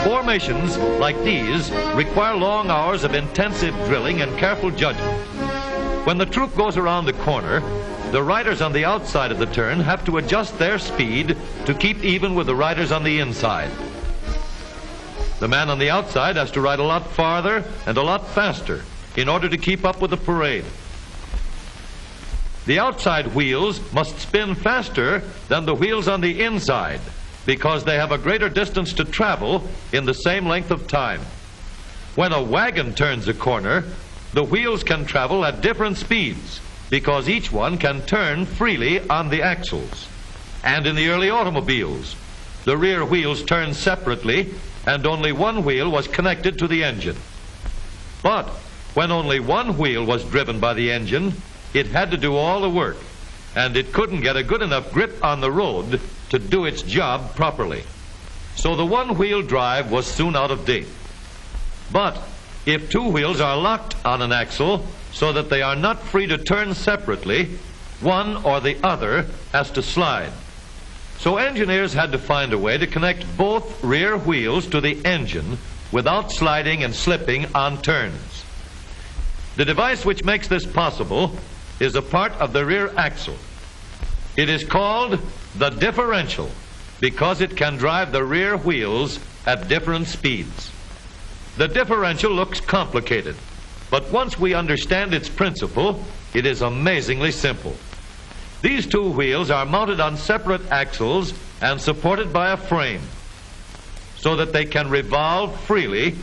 Formations like these require long hours of intensive drilling and careful judgment. When the troop goes around the corner, the riders on the outside of the turn have to adjust their speed to keep even with the riders on the inside. The man on the outside has to ride a lot farther and a lot faster in order to keep up with the parade. The outside wheels must spin faster than the wheels on the inside because they have a greater distance to travel in the same length of time. When a wagon turns a corner, the wheels can travel at different speeds because each one can turn freely on the axles. And in the early automobiles, the rear wheels turned separately and only one wheel was connected to the engine. But when only one wheel was driven by the engine, it had to do all the work, and it couldn't get a good enough grip on the road to do its job properly. So the one-wheel drive was soon out of date. But if two wheels are locked on an axle so that they are not free to turn separately, one or the other has to slide. So engineers had to find a way to connect both rear wheels to the engine without sliding and slipping on turns. The device which makes this possible is a part of the rear axle. It is called the differential because it can drive the rear wheels at different speeds. The differential looks complicated, but once we understand its principle, it is amazingly simple. These two wheels are mounted on separate axles and supported by a frame so that they can revolve freely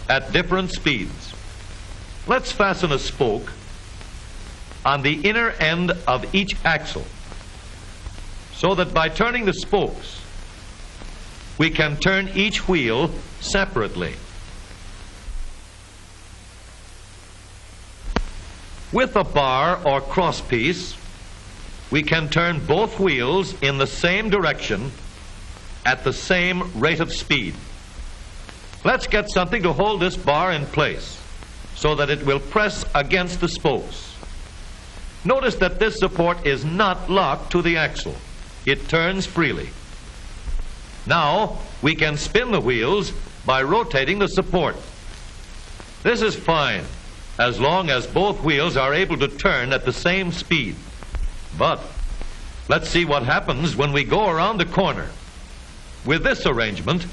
at different speeds. Let's fasten a spoke on the inner end of each axle so that by turning the spokes, we can turn each wheel separately. With a bar or crosspiece, we can turn both wheels in the same direction at the same rate of speed. Let's get something to hold this bar in place so that it will press against the spokes. Notice that this support is not locked to the axle. It turns freely. Now we can spin the wheels by rotating the support. This is fine as long as both wheels are able to turn at the same speed. But let's see what happens when we go around the corner. With this arrangement,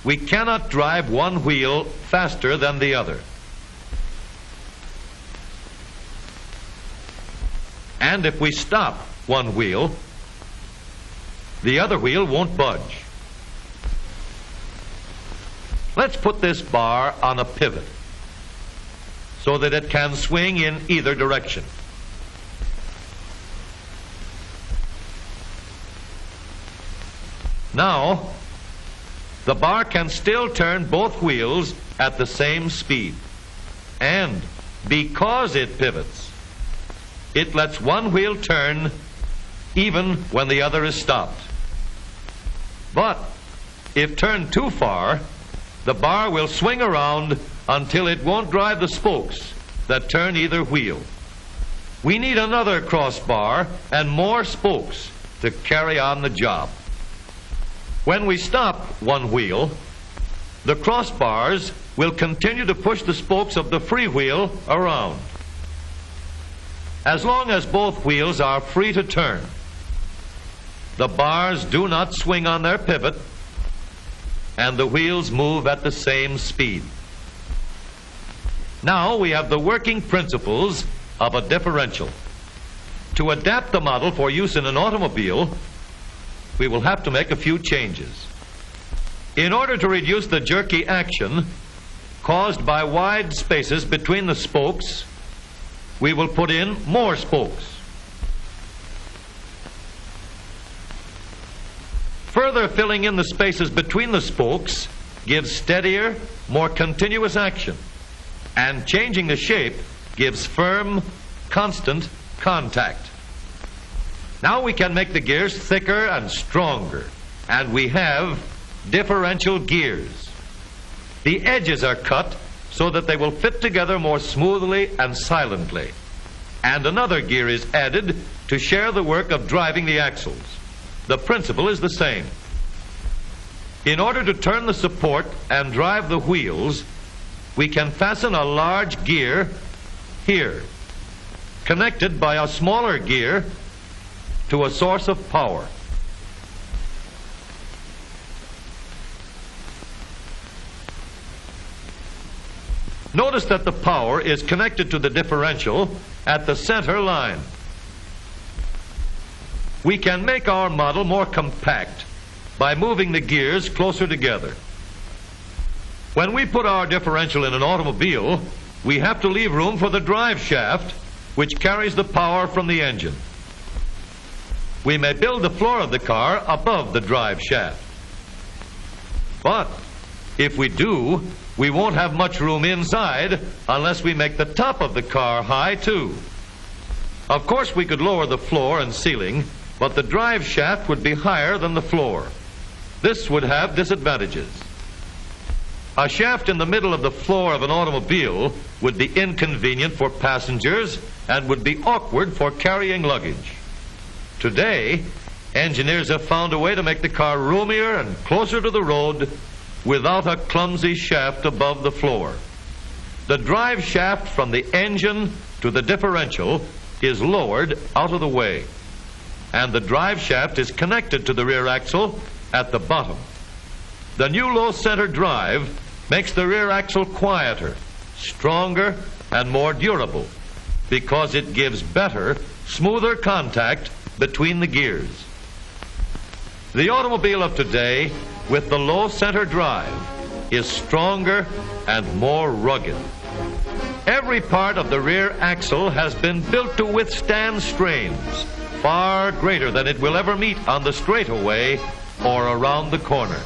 we cannot drive one wheel faster than the other. And if we stop one wheel, the other wheel won't budge. Let's put this bar on a pivot so that it can swing in either direction. Now, the bar can still turn both wheels at the same speed. And because it pivots, it lets one wheel turn even when the other is stopped. But if turned too far, the bar will swing around until it won't drive the spokes that turn either wheel. We need another crossbar and more spokes to carry on the job. When we stop one wheel, the crossbars will continue to push the spokes of the free wheel around. As long as both wheels are free to turn, the bars do not swing on their pivot and the wheels move at the same speed. Now we have the working principles of a differential. To adapt the model for use in an automobile, we will have to make a few changes. In order to reduce the jerky action caused by wide spaces between the spokes, we will put in more spokes. Further filling in the spaces between the spokes gives steadier, more continuous action, and changing the shape gives firm, constant contact. Now we can make the gears thicker and stronger, and we have differential gears. The edges are cut so that they will fit together more smoothly and silently. and another gear is added to share the work of driving the axles. The principle is the same. In order to turn the support and drive the wheels, we can fasten a large gear here, connected by a smaller gear to a source of power. Notice that the power is connected to the differential at the center line. We can make our model more compact by moving the gears closer together. When we put our differential in an automobile, we have to leave room for the drive shaft, which carries the power from the engine. We may build the floor of the car above the drive shaft. But if we do, we won't have much room inside unless we make the top of the car high too. Of course, we could lower the floor and ceiling, but the drive shaft would be higher than the floor. This would have disadvantages. A shaft in the middle of the floor of an automobile would be inconvenient for passengers and would be awkward for carrying luggage. Today, engineers have found a way to make the car roomier and closer to the road without a clumsy shaft above the floor. The drive shaft from the engine to the differential is lowered out of the way, and the drive shaft is connected to the rear axle at the bottom. The new low center drive makes the rear axle quieter, stronger, and more durable because it gives better, smoother contact between the gears. The automobile of today, with the low center drive, is stronger and more rugged. Every part of the rear axle has been built to withstand strains far greater than it will ever meet on the straightaway or around the corner.